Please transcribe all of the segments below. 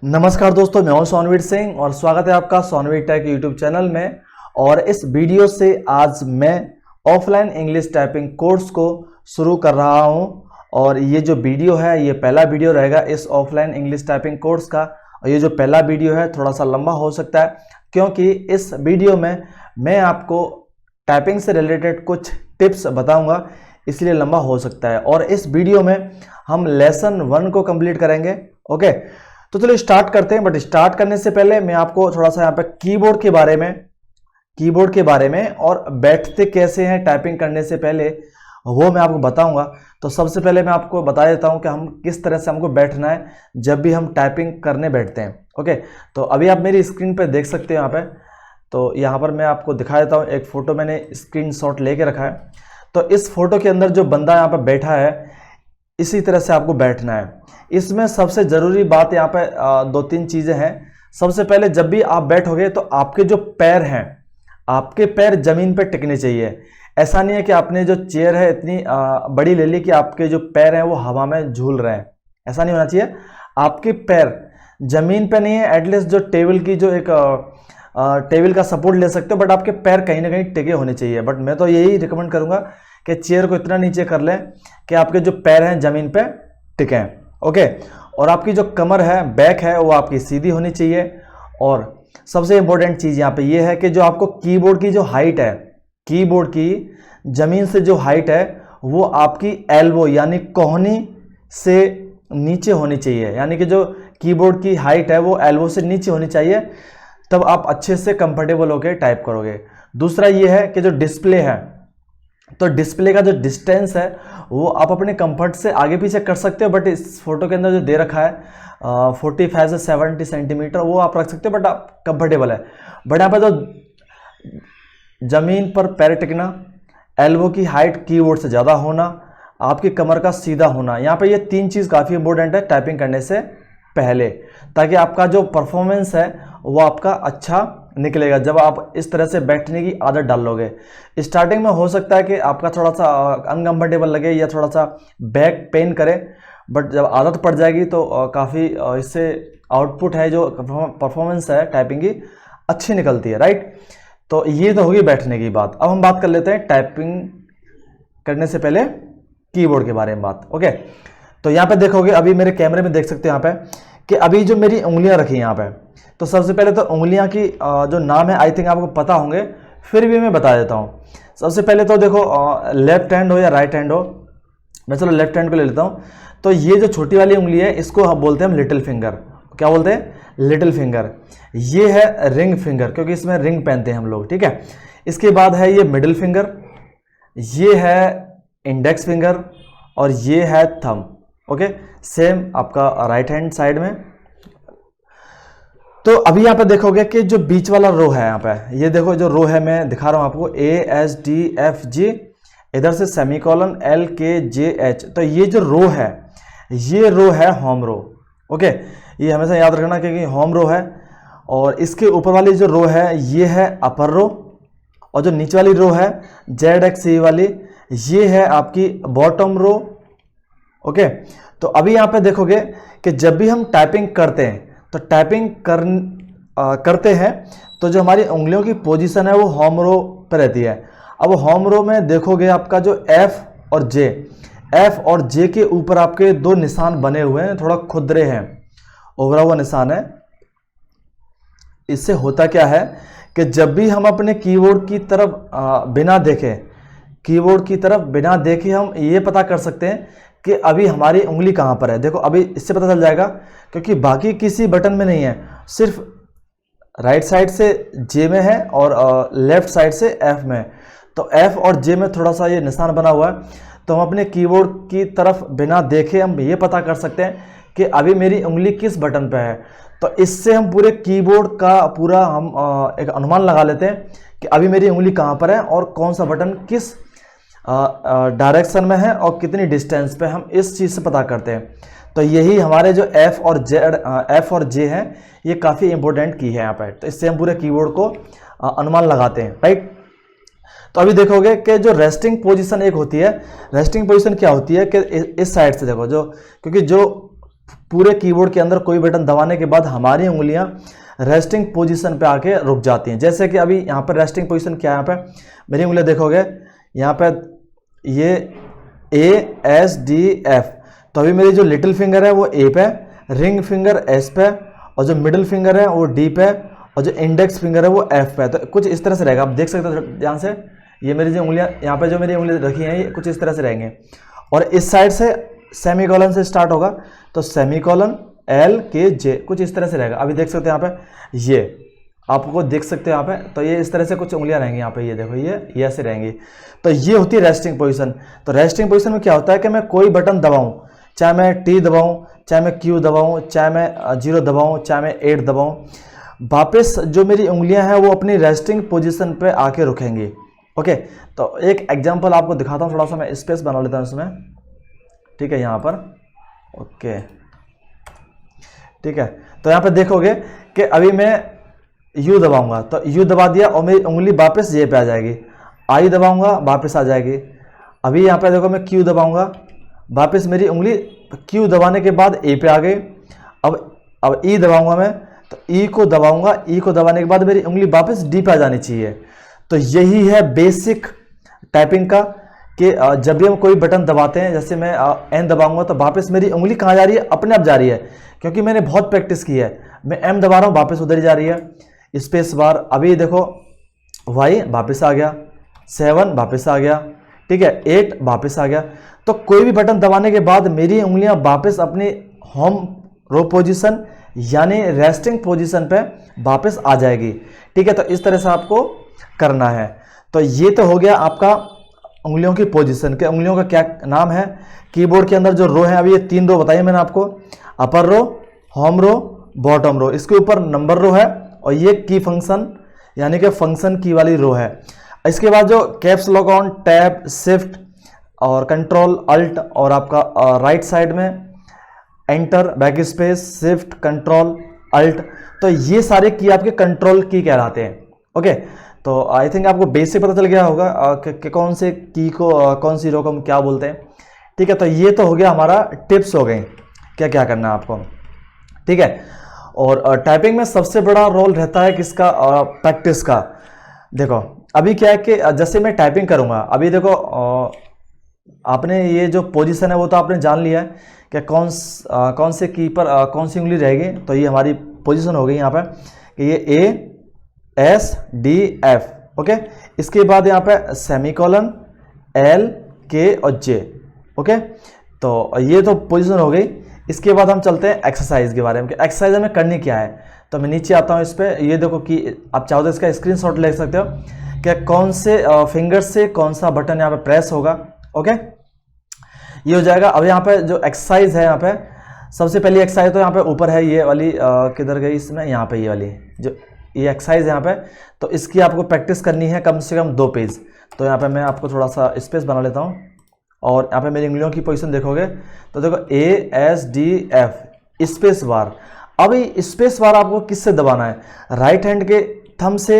नमस्कार दोस्तों, मैं हूं सोनवीर सिंह और स्वागत है आपका सोनवीर टेक यूट्यूब चैनल में। और इस वीडियो से आज मैं ऑफलाइन इंग्लिश टाइपिंग कोर्स को शुरू कर रहा हूं। और ये जो वीडियो है ये पहला वीडियो रहेगा इस ऑफलाइन इंग्लिश टाइपिंग कोर्स का। और ये जो पहला वीडियो है थोड़ा सा लंबा हो सकता है, क्योंकि इस वीडियो में मैं आपको टाइपिंग से रिलेटेड कुछ टिप्स बताऊंगा, इसलिए लंबा हो सकता है। और इस वीडियो में हम लेसन 1 को कंप्लीट करेंगे। ओके, तो चलो स्टार्ट करते हैं। बट स्टार्ट करने से पहले मैं आपको थोड़ा सा यहाँ पे कीबोर्ड के बारे में और बैठते कैसे हैं टाइपिंग करने से पहले वो मैं आपको बताऊंगा। तो सबसे पहले मैं आपको बता देता हूं कि हम किस तरह से हमको बैठना है जब भी हम टाइपिंग करने बैठते हैं। ओके, तो अभी आप मेरी स्क्रीन पे देख सकते हो यहाँ पे। तो यहाँ पर मैं आपको दिखा देता हूँ, एक फोटो मैंने स्क्रीनशॉट लेके रखा है। तो इस फोटो के अंदर जो बंदा यहाँ पर बैठा है इसी तरह से आपको बैठना है। इसमें सबसे जरूरी बात यहाँ पे 2-3 चीजें हैं। सबसे पहले जब भी आप बैठोगे तो आपके जो पैर हैं, आपके पैर जमीन पे टिकने चाहिए। ऐसा नहीं है कि आपने जो चेयर है इतनी बड़ी ले ली कि आपके जो पैर हैं वो हवा में झूल रहे हैं, ऐसा नहीं होना चाहिए। आपके पैर जमीन पे नहीं है, एटलीस्ट जो टेबल की जो एक टेबल का सपोर्ट ले सकते हो, बट आपके पैर कहीं ना कहीं टिके होने चाहिए। बट मैं तो यही रिकमेंड करूंगा कि चेयर को इतना नीचे कर लें कि आपके जो पैर हैं जमीन पे टिके। ओके, और आपकी जो कमर है, बैक है, वो आपकी सीधी होनी चाहिए। और सबसे इंपॉर्टेंट चीज यहाँ पे ये है कि जो आपको कीबोर्ड की जो हाइट है, कीबोर्ड की जमीन से जो हाइट है वो आपकी एल्बो यानी कोहनी से नीचे होनी चाहिए। यानी कि जो कीबोर्ड की हाइट है वो एल्बो से नीचे होनी चाहिए, तब आप अच्छे से कंफर्टेबल होकर टाइप करोगे। दूसरा ये है कि जो डिस्प्ले है, तो डिस्प्ले का जो डिस्टेंस है वो आप अपने कंफर्ट से आगे पीछे कर सकते हो। बट इस फोटो के अंदर जो दे रखा है 45 से 70 सेंटीमीटर वो आप रख सकते हो, बट आप कंफर्टेबल है। बट यहाँ पे तो जमीन पर पैर टिकना, एल्बो की हाइट कीबोर्ड से ज़्यादा होना, आपकी कमर का सीधा होना, यहाँ पे ये 3 चीज़ काफ़ी इंपॉर्टेंट है टाइपिंग करने से पहले, ताकि आपका जो परफॉर्मेंस है वो आपका अच्छा निकलेगा जब आप इस तरह से बैठने की आदत डाल लोगे। स्टार्टिंग में हो सकता है कि आपका थोड़ा सा अनकंफर्टेबल लगे या थोड़ा सा बैक पेन करे, बट जब आदत पड़ जाएगी तो काफ़ी इससे आउटपुट है, जो परफॉर्मेंस है टाइपिंग की अच्छी निकलती है। राइट, तो ये तो होगी बैठने की बात। अब हम बात कर लेते हैं टाइपिंग करने से पहले कीबोर्ड के बारे में बात। ओके, तो यहाँ पे देखोगे, अभी मेरे कैमरे में देख सकते हो यहाँ पे कि अभी जो मेरी उंगलियां रखी यहाँ पे, तो सबसे पहले तो उंगलियां की जो नाम है आई थिंक आपको पता होंगे, फिर भी मैं बता देता हूँ। सबसे पहले तो देखो, लेफ्ट हैंड हो या राइट हैंड हो, मैं चलो लेफ्ट हैंड को ले लेता हूँ। तो ये जो छोटी वाली उंगली है इसको हम बोलते हैं हम लिटिल फिंगर। क्या बोलते हैं? Little finger. ये है रिंग फिंगर, क्योंकि इसमें रिंग पहनते हैं हम लोग। ठीक है, इसके बाद है ये मिडिल फिंगर, ये है इंडेक्स फिंगर और ये है थंब। ओके, सेम आपका राइट हैंड साइड में। तो अभी यहाँ पे देखोगे कि जो बीच वाला रो है, यहाँ पे ये देखो जो रो है मैं दिखा रहा हूँ आपको, ASDFG, इधर से सेमीकोलन LKJH। तो ये जो रो है ये रो है होम रो। ओके, ये हमेशा याद रखना क्योंकि होम रो है। और इसके ऊपर वाली जो रो है ये है अपर रो, और जो नीचे वाली रो है ZXE वाली ये है आपकी बॉटम रो। ओके, तो अभी यहाँ पे देखोगे कि जब भी हम टाइपिंग करते हैं तो करते हैं तो जो हमारी उंगलियों की पोजीशन है वो होम रो पर रहती है। अब होम रो में देखोगे आपका जो F और J के ऊपर आपके 2 निशान बने हुए हैं, थोड़ा खुरदरे हैं, उभरा हुआ निशान है। इससे होता क्या है कि जब भी हम अपने कीबोर्ड की तरफ बिना देखे हम ये पता कर सकते हैं कि अभी हमारी उंगली कहाँ पर है। देखो अभी इससे पता चल जाएगा, क्योंकि बाकी किसी बटन में नहीं है, सिर्फ राइट साइड से J में है और लेफ्ट साइड से F में है। तो F और J में थोड़ा सा ये निशान बना हुआ है, तो हम अपने कीबोर्ड की तरफ बिना देखे हम ये पता कर सकते हैं कि अभी मेरी उंगली किस बटन पे है। तो इससे हम पूरे कीबोर्ड का पूरा हम एक अनुमान लगा लेते हैं कि अभी मेरी उंगली कहाँ पर है और कौन सा बटन किस डायरेक्शन में है और कितनी डिस्टेंस पे, हम इस चीज़ से पता करते हैं। तो यही हमारे जो F और J हैं ये काफ़ी इंपॉर्टेंट की है यहाँ पर। तो इससे हम पूरे कीबोर्ड को अनुमान लगाते हैं। राइट, तो अभी देखोगे कि जो रेस्टिंग पोजीशन एक होती है, रेस्टिंग पोजीशन क्या होती है कि इस साइड से देखो, जो क्योंकि जो पूरे कीबोर्ड के अंदर कोई बटन दबाने के बाद हमारी उंगलियां रेस्टिंग पोजीशन पे आके रुक जाती हैं। जैसे कि अभी यहाँ पर रेस्टिंग पोजीशन क्या है, यहाँ पे मेरी उंगलियां देखोगे यहाँ पे ये ASDF, तो अभी मेरी जो लिटिल फिंगर है वो ए पे, रिंग फिंगर एस पे, और जो मिडिल फिंगर है वो डी पे, और जो इंडेक्स फिंगर है वो एफ पे। तो कुछ इस तरह से रहेगा, आप देख सकते हो ध्यान से। ये मेरी जो उंगलियां यहाँ पे जो मेरी उंगलियां रखी हैं ये कुछ इस तरह से रहेंगे, और इस साइड से सेमीकोलन से स्टार्ट होगा, तो सेमीकोलन LKJ कुछ इस तरह से रहेगा। अभी देख सकते हैं यहाँ पे, ये आपको देख सकते हो यहाँ पे, तो ये इस तरह से कुछ उंगलियां रहेंगी यहाँ पे, ये देखो ये ऐसे रहेंगी। तो ये होती है रेस्टिंग पोजीशन। तो रेस्टिंग पोजीशन में क्या होता है कि मैं कोई बटन दबाऊं, चाहे मैं T दबाऊं, चाहे मैं Q दबाऊं, चाहे मैं 0 दबाऊं, चाहे मैं 8 दबाऊं, वापस जो मेरी उंगलियां हैं वो अपनी रेस्टिंग पोजीशन पे आके रुकेंगी। ओके, तो एक एग्जांपल आपको दिखाता हूँ, थोड़ा सा मैं स्पेस बना लेता हूँ इसमें, ठीक है, यहाँ पर। ओके, ठीक है, तो यहाँ पे देखोगे कि अभी मैं U दबाऊंगा, तो U दबा दिया और मेरी उंगली वापस ये पे आ जाएगी। I दबाऊंगा, वापस आ जाएगी। अभी यहाँ पे देखो मैं Q दबाऊंगा, वापस मेरी उंगली Q दबाने के बाद A पे आ गई। अब E दबाऊंगा मैं, तो E को दबाऊंगा, E को दबाने के बाद मेरी उंगली वापस D पे आ जानी चाहिए। तो यही है बेसिक टाइपिंग का, कि जब भी हम कोई बटन दबाते हैं, जैसे मैं N दबाऊंगा तो वापस मेरी उंगली कहाँ जा रही है, अपने आप जा रही है, क्योंकि मैंने बहुत प्रैक्टिस की है। मैं M दबा रहा हूँ, वापस उधर ही जा रही है। स्पेस बार, अभी देखो Y वापस आ गया, 7 वापस आ गया, ठीक है, 8 वापस आ गया। तो कोई भी बटन दबाने के बाद मेरी उंगलियां वापस अपनी होम रो पोजीशन यानी रेस्टिंग पोजीशन पे वापस आ जाएगी, ठीक है। तो इस तरह से आपको करना है। तो ये तो हो गया आपका उंगलियों की पोजीशन के, उंगलियों का क्या नाम है। कीबोर्ड के अंदर जो रो है, अभी ये 3 रो बताइए मैंने आपको, अपर रो, होम रो, बॉटम रो। इसके ऊपर नंबर रो है, और ये की फंक्शन यानी कि फंक्शन की वाली रो है। इसके बाद जो caps lock on, tab, shift और कंट्रोल अल्ट, और आपका राइट साइड में enter, back space, shift, control alt, तो ये सारे की आपके कंट्रोल की कहलाते हैं। ओके, तो आई थिंक आपको बेसिक पता चल गया होगा कि कौन से की को कौन सी रो को हम क्या बोलते हैं, ठीक है। तो ये तो हो गया हमारा टिप्स हो गए, क्या क्या करना है आपको, ठीक है। और टाइपिंग में सबसे बड़ा रोल रहता है किसका, प्रैक्टिस का। देखो अभी क्या है कि जैसे मैं टाइपिंग करूंगा, अभी देखो आपने ये जो पोजीशन है वो तो आपने जान लिया है कि कौन से की पर कौन सी उंगली रहेगी। तो ये हमारी पोजीशन हो गई यहाँ पे कि ये ASDF, ओके। इसके बाद यहाँ पे सेमीकोलन, LK और J, ओके। तो ये तो पोजीशन हो गई। इसके बाद हम चलते हैं एक्सरसाइज के बारे में कि एक्सरसाइज हमें करनी क्या है। तो मैं नीचे आता हूँ इस पर, ये देखो कि आप चाहो तो इसका स्क्रीनशॉट ले सकते हो कि कौन से फिंगर से कौन सा बटन यहाँ पे प्रेस होगा, ओके। ये हो जाएगा। अब यहाँ पे जो एक्सरसाइज है, यहाँ पे सबसे पहली एक्सरसाइज तो यहाँ पे ऊपर है, ये वाली किधर गई इसमें, यहाँ पे ये वाली जो ये एक्सरसाइज यहाँ पे। तो इसकी आपको प्रैक्टिस करनी है कम से कम 2 पेज। तो यहाँ पे मैं आपको थोड़ा सा स्पेस बना लेता हूँ, और यहाँ पे मेरी उंगलियों की पोजीशन देखोगे तो देखो ASDF स्पेस बार। अब ये स्पेस बार आपको किससे दबाना है, राइट हैंड के थंब से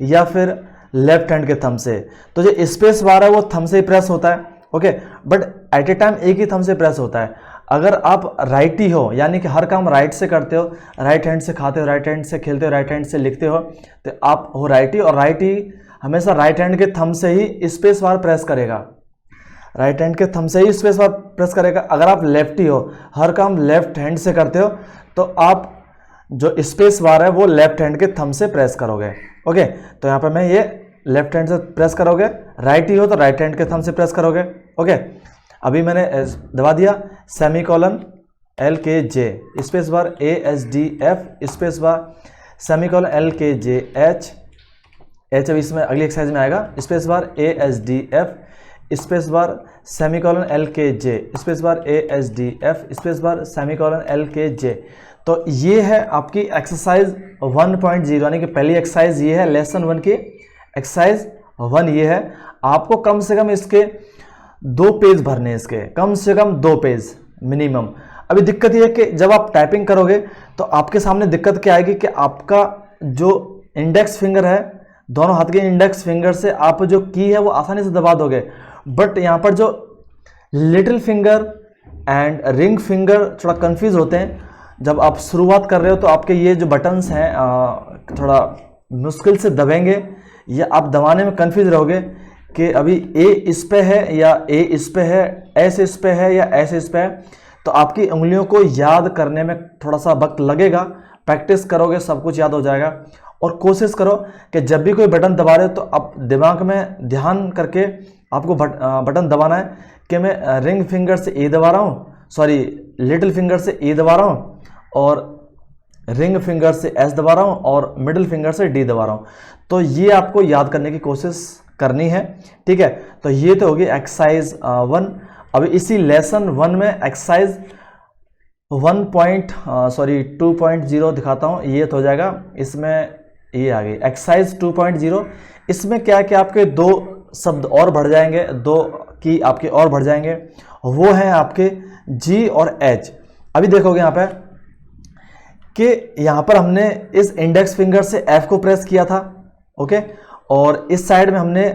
या फिर लेफ्ट हैंड के थंब से। तो जो स्पेस बार है वो थंब से ही प्रेस होता है, okay, but at A time एक ही थंब से प्रेस होता है। अगर आप राइटी हो यानी कि हर काम राइट से करते हो, राइट हैंड से खाते हो, राइट हैंड से खेलते हो, राइट हैंड से लिखते हो, तो आप हो राइटी, और राइटी हमेशा राइट हैंड के थंब से ही स्पेस बार प्रेस करेगा, राइट हैंड के थंब से ही स्पेस बार प्रेस करेगा। अगर आप लेफ्टी हो, हर काम लेफ्ट हैंड से करते हो, तो आप जो स्पेस बार है वो लेफ्ट हैंड के थंब से प्रेस करोगे, ओके। तो यहाँ पे मैं ये लेफ्ट हैंड से प्रेस करोगे, राइटी हो तो राइट हैंड के थंब से प्रेस करोगे, ओके। अभी मैंने दबा दिया semicolon LKJ space bar ASDF space bar semicolon LKJ H अभी इसमें अगली एक्सरसाइज में आएगा, space bar ASDF space bar semicolon LKJ space bar ASDF space bar semicolon LKJ। तो ये है आपकी एक्सरसाइज 1.0 यानी कि पहली एक्सरसाइज ये है, लेसन 1 की एक्सरसाइज 1 ये है। आपको कम से कम इसके 2 पेज भरने, इसके कम से कम 2 पेज मिनिमम। अभी दिक्कत ये है कि जब आप टाइपिंग करोगे तो आपके सामने दिक्कत क्या आएगी कि आपका जो इंडेक्स फिंगर है, दोनों हाथ के इंडेक्स फिंगर से आप जो की है वो आसानी से दबा दोगे, बट यहाँ पर जो little finger, and ring finger थोड़ा कंफ्यूज होते हैं। जब आप शुरुआत कर रहे हो तो आपके ये जो बटन्स हैं थोड़ा मुश्किल से दबेंगे, या आप दबाने में कंफ्यूज रहोगे कि अभी ए इस पे है या ए इस पे है, एस इस पे है या एस इस पे है। तो आपकी उंगलियों को याद करने में थोड़ा सा वक्त लगेगा। प्रैक्टिस करोगे सब कुछ याद हो जाएगा। और कोशिश करो कि जब भी कोई बटन दबा रहे हो तो आप दिमाग में ध्यान करके आपको बटन दबाना है कि मैं रिंग फिंगर से ए दबा रहा हूँ, सॉरी लिटिल फिंगर से ए दबा रहा हूँ, और रिंग फिंगर से एस दबा रहा हूँ, और मिडिल फिंगर से डी दबा रहा हूँ। तो ये आपको याद करने की कोशिश करनी है, ठीक है। तो ये तो होगी एक्सरसाइज 1। अभी इसी लेसन 1 में एक्सरसाइज 2.0 दिखाता हूँ, ये तो हो जाएगा। इसमें ये आ गई एक्सरसाइज 2.0। इसमें क्या है कि आपके 2 शब्द और बढ़ जाएंगे, 2 की आपके और बढ़ जाएंगे, वो हैं आपके जी और एच। अभी देखोगे यहाँ पे कि यहाँ पर हमने इस इंडेक्स फिंगर से एफ को प्रेस किया था, ओके, और इस साइड में हमने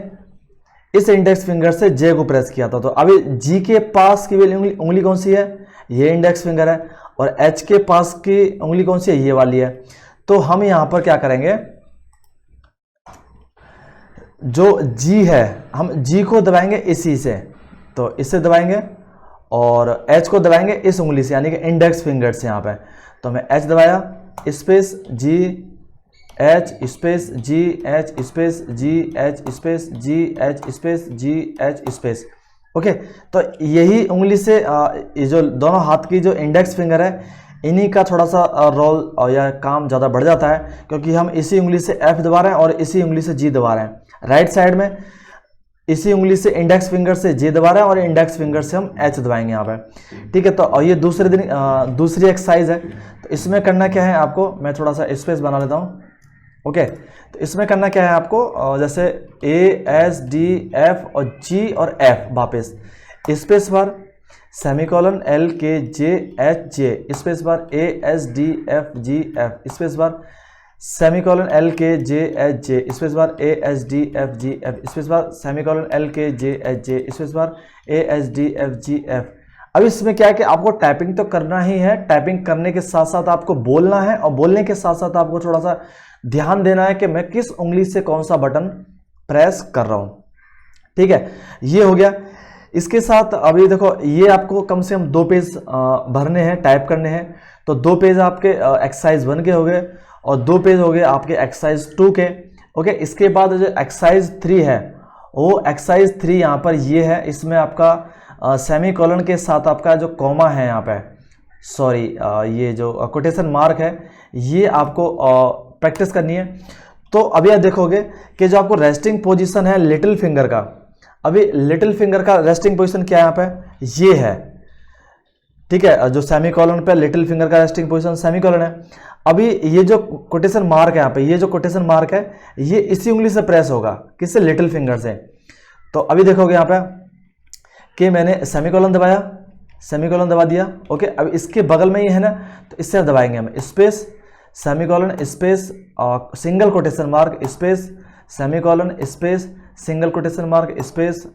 इस इंडेक्स फिंगर से जे को प्रेस किया था। तो अभी जी के पास की वाली उंगली कौन सी है, ये इंडेक्स फिंगर है, और एच के पास की उंगली कौन सी है, ये वाली है। तो हम यहां पर क्या करेंगे, जो जी है हम जी को दबाएंगे इसी से, तो इससे दबाएंगे, और एच को दबाएंगे इस उंगली से, यानी कि इंडेक्स फिंगर से यहाँ पे। तो मैं एच दबाया, स्पेस जी एच स्पेस जी एच स्पेस जी एच स्पेस जी एच स्पेस जी एच स्पेस, ओके। तो यही उंगली से ये जो दोनों हाथ की जो इंडेक्स फिंगर है, इन्हीं का थोड़ा सा रोल या काम ज़्यादा बढ़ जाता है, क्योंकि हम इसी उंगली से एफ दबा रहे हैं और इसी उंगली से जी दबा रहे हैं। राइट साइड में इसी उंगली से इंडेक्स फिंगर से जे दबा रहे हैं और इंडेक्स फिंगर से हम एच दबाएंगे यहाँ पे, ठीक है। तो और ये दूसरी एक्सरसाइज है। तो इसमें करना क्या है आपको, मैं थोड़ा सा स्पेस बना लेता हूँ, ओके। तो इसमें करना क्या है आपको, जैसे ए एस डी एफ और जी और एफ, वापस space bar, semicolon L K J H J, space bar A S D F G F, space bar semicolon L K J H J, space bar A S D F G F, space bar semicolon L K J H J, space bar A S D F G F. अब इसमें क्या है कि आपको typing तो करना ही है, typing करने के साथ साथ आपको बोलना है, और बोलने के साथ साथ आपको थोड़ा सा ध्यान देना है कि मैं किस उंगली से कौन सा बटन प्रेस कर रहा हूं, ठीक है। ये हो गया। इसके साथ अभी देखो, ये आपको कम से कम 2 पेज भरने हैं, टाइप करने हैं। तो 2 पेज आपके एक्सरसाइज 1 के हो गए, और 2 पेज हो गए आपके एक्सरसाइज 2 के, ओके। इसके बाद जो एक्सरसाइज 3 है, वो एक्सरसाइज 3 यहाँ पर ये है। इसमें आपका सेमी कॉलन के साथ आपका जो कॉमा है यहाँ पे, सॉरी ये जो कोटेशन मार्क है, ये आपको प्रैक्टिस करनी है। तो अभी आप देखोगे कि जो आपको रेस्टिंग पोजीशन है लिटिल फिंगर का, अभी लिटिल फिंगर का रेस्टिंग पोजीशन क्या है यहाँ पे, ये है, ठीक है। जो सेमीकोलन पे लिटिल फिंगर का रेस्टिंग पोजीशन सेमीकोलन है। अभी ये जो कोटेशन मार्क है यहाँ पे, ये जो कोटेशन मार्क है, ये इसी उंगली से प्रेस होगा, किससे, लिटिल फिंगर से। तो अभी देखोगे यहाँ पे कि मैंने सेमीकोलन दबाया, सेमीकोलन दबा दिया, ओके। अब इसके बगल में ये है ना, तो इससे दबाएंगे हम, space semicolon space single quotation mark space semicolon space single quotation mark space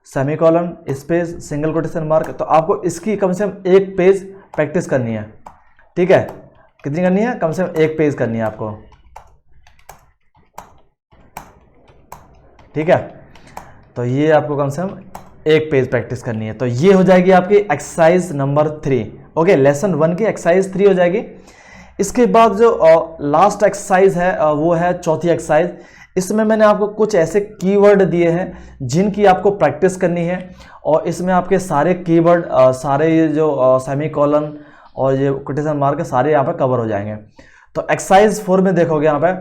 semicolon space single quotation mark. तो आपको इसकी कम से कम 1 पेज प्रैक्टिस करनी है, ठीक है। कितनी करनी है, कम से कम 1 पेज करनी है आपको, ठीक है। तो ये आपको कम से कम 1 पेज प्रैक्टिस करनी है। तो ये हो जाएगी आपकी एक्सरसाइज नंबर 3, ओके। लेसन 1 की एक्सरसाइज 3 हो जाएगी। इसके बाद जो लास्ट एक्सरसाइज है वो है चौथी एक्सरसाइज। इसमें मैंने आपको कुछ ऐसे कीवर्ड दिए हैं जिनकी आपको प्रैक्टिस करनी है, और इसमें आपके सारे कीवर्ड, सारे ये जो सेमीकोलन और ये कोटेशन मार्क सारे यहाँ पे कवर हो जाएंगे। तो एक्सरसाइज 4 में देखोगे यहाँ पे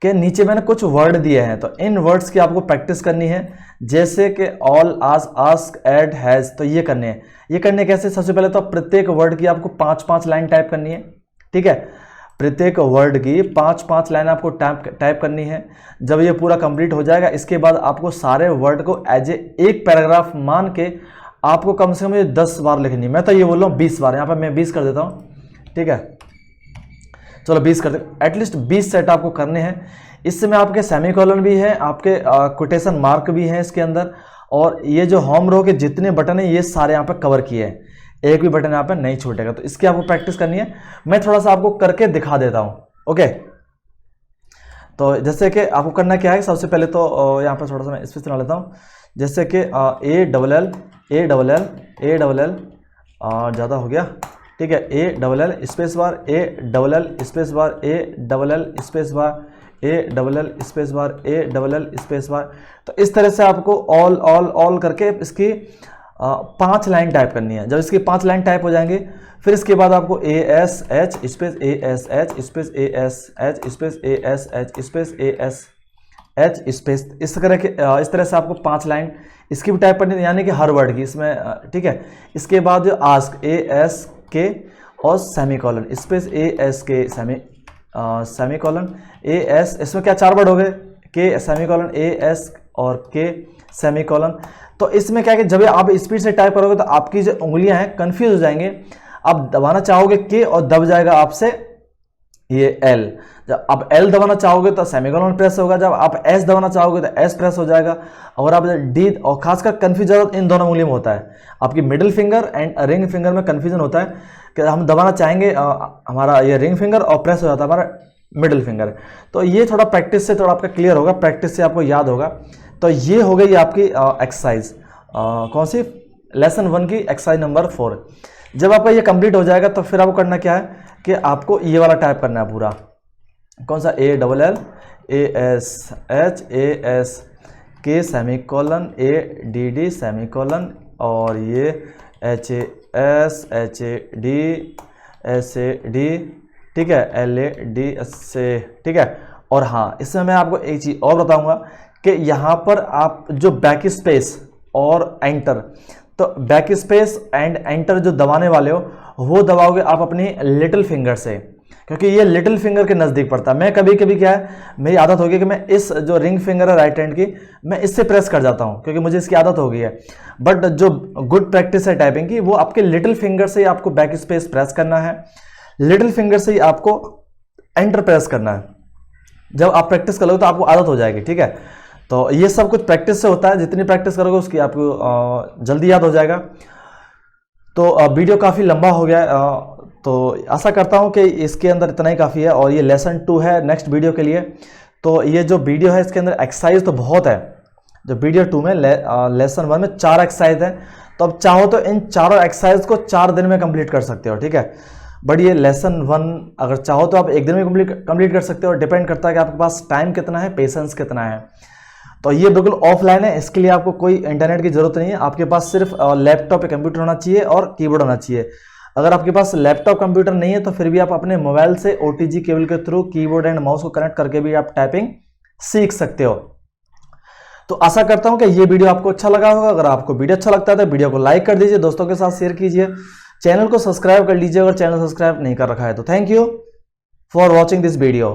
कि नीचे मैंने कुछ वर्ड दिए हैं, तो इन वर्ड्स की आपको प्रैक्टिस करनी है। जैसे कि ऑल, आज, आस्क, एड, हैज, तो ये करने हैं। ये करने कैसे, सबसे पहले तो प्रत्येक वर्ड की आपको 5-5 लाइन टाइप करनी है, ठीक है। प्रत्येक वर्ड की 5-5 लाइन आपको टाइप करनी है। जब ये पूरा कंप्लीट हो जाएगा, इसके बाद आपको सारे वर्ड को एज एक पैराग्राफ मान के आपको कम से कम 10 बार लिखनी है। मैं तो ये बोल रहा हूँ 20 बार, यहाँ पर मैं 20 कर देता हूँ, ठीक है। चलो 20 कर दे, एटलीस्ट 20 सेट आपको करने हैं। इसमें आपके सेमीकोलन भी है, आपके कोटेशन मार्क भी हैं इसके अंदर, और ये जो होम रो के जितने बटन है ये सारे यहाँ पे कवर किए हैं, एक भी बटन यहाँ पे नहीं छूटेगा। तो इसकी आपको प्रैक्टिस करनी है, मैं थोड़ा सा आपको करके दिखा देता हूँ। ओके, तो जैसे कि आपको करना क्या है, सबसे पहले तो यहाँ पर थोड़ा सा मैं स्पेस बना लेता हूँ। जैसे कि ए डबल एल ज़्यादा हो गया, ठीक है, ए डबल एल स्पेस बार, ए डबल एल स्पेस बार, ए डबल एल स्पेस बार, ए डबल एल स्पेस बार, ए डबल एल स्पेस बार। तो इस तरह से आपको ऑल ऑल ऑल करके इसकी 5 लाइन टाइप करनी है। जब इसकी 5 लाइन टाइप हो जाएंगे, फिर इसके बाद आपको ए एस एच स्पेस ए एस एच स्पेस ए एस एच स्पेस ए एस एच स्पेस ए एस एच स्पेस, इस तरह से आपको 5 लाइन इसकी भी टाइप करनी है, यानी कि हर वर्ड की इसमें, ठीक है। इसके बाद जो आस्क ए एस के और semi colon space A S K semicolon A S, इसमें क्या 4 वर्ड हो गए, के सेमी कॉलन ए एस और के सेमी कॉलन। तो इसमें क्या है कि जब आप स्पीड से टाइप करोगे तो आपकी जो उंगलियां हैं कंफ्यूज हो जाएंगे। आप दबाना चाहोगे के और दब जाएगा आपसे ये एल, जब आप एल दबाना चाहोगे तो सेमीकोलन प्रेस होगा, जब आप एस दबाना चाहोगे तो एस प्रेस हो जाएगा। और आप डी, और खासकर कंफ्यूजन इन दोनों उंगलियों में होता है, आपकी middle finger and ring finger में कंफ्यूजन होता है कि हम दबाना चाहेंगे हमारा ये रिंग फिंगर और प्रेस हो जाता है हमारा मिडिल फिंगर। तो ये थोड़ा प्रैक्टिस से थोड़ा आपका क्लियर होगा, प्रैक्टिस से आपको याद होगा। तो ये हो गई आपकी एक्सरसाइज, कौन सी, लेसन 1 की एक्सरसाइज नंबर 4। जब आपका ये कंप्लीट हो जाएगा तो फिर आपको करना क्या है कि आपको ये वाला टाइप करना है पूरा, कौन सा, A double L A S H A S K semicolon A D D semicolon, और ये H A D S A D, ठीक है, L A D S A, ठीक है। और हाँ, इसमें मैं आपको एक चीज़ और बताऊंगा कि यहाँ पर आप जो बैक स्पेस और एंटर, तो बैक स्पेस एंड एंटर जो दबाने वाले हो वो दबाओगे आप अपनी लिटिल फिंगर से, क्योंकि ये लिटिल फिंगर के नज़दीक पड़ता है। मैं कभी कभी क्या है, मेरी आदत होगी कि मैं इस जो रिंग फिंगर है राइट हैंड की, मैं इससे प्रेस कर जाता हूँ क्योंकि मुझे इसकी आदत हो गई है। बट जो गुड प्रैक्टिस है टाइपिंग की, वो आपके लिटिल फिंगर से ही आपको बैक स्पेस प्रेस करना है, लिटिल फिंगर से ही आपको एंटर प्रेस करना है। जब आप प्रैक्टिस करोगे तो आपको आदत हो जाएगी, ठीक है। तो ये सब कुछ प्रैक्टिस से होता है, जितनी प्रैक्टिस करोगे उसकी आपको जल्दी याद हो जाएगा। तो वीडियो काफ़ी लंबा हो गया है, तो आशा करता हूँ कि इसके अंदर इतना ही काफ़ी है। और ये लेसन 2 है नेक्स्ट वीडियो के लिए। तो ये जो वीडियो है इसके अंदर एक्सरसाइज तो बहुत है, जो वीडियो 2 में लेसन 1 में 4 एक्सरसाइज है। तो अब चाहो तो इन चारों एक्सरसाइज को 4 दिन में कंप्लीट कर सकते हो, ठीक है। बट ये लेसन 1 अगर चाहो तो आप एक दिन में कंप्लीट कर सकते हो, डिपेंड करता है कि आपके पास टाइम कितना है, पेशेंस कितना है। तो ये बिल्कुल ऑफलाइन है, इसके लिए आपको कोई इंटरनेट की जरूरत नहीं है, आपके पास सिर्फ लैपटॉप या कंप्यूटर होना चाहिए और कीबोर्ड होना चाहिए। अगर आपके पास लैपटॉप कंप्यूटर नहीं है तो फिर भी आप अपने मोबाइल से OTG केबल के थ्रू कीबोर्ड एंड माउस को कनेक्ट करके भी आप टाइपिंग सीख सकते हो। तो आशा करता हूं कि ये वीडियो आपको अच्छा लगा होगा। अगर आपको वीडियो अच्छा लगता है तो वीडियो को लाइक कर दीजिए, दोस्तों के साथ शेयर कीजिए, चैनल को सब्सक्राइब कर लीजिए अगर चैनल सब्सक्राइब नहीं कर रखा है तो। Thank you for watching this video.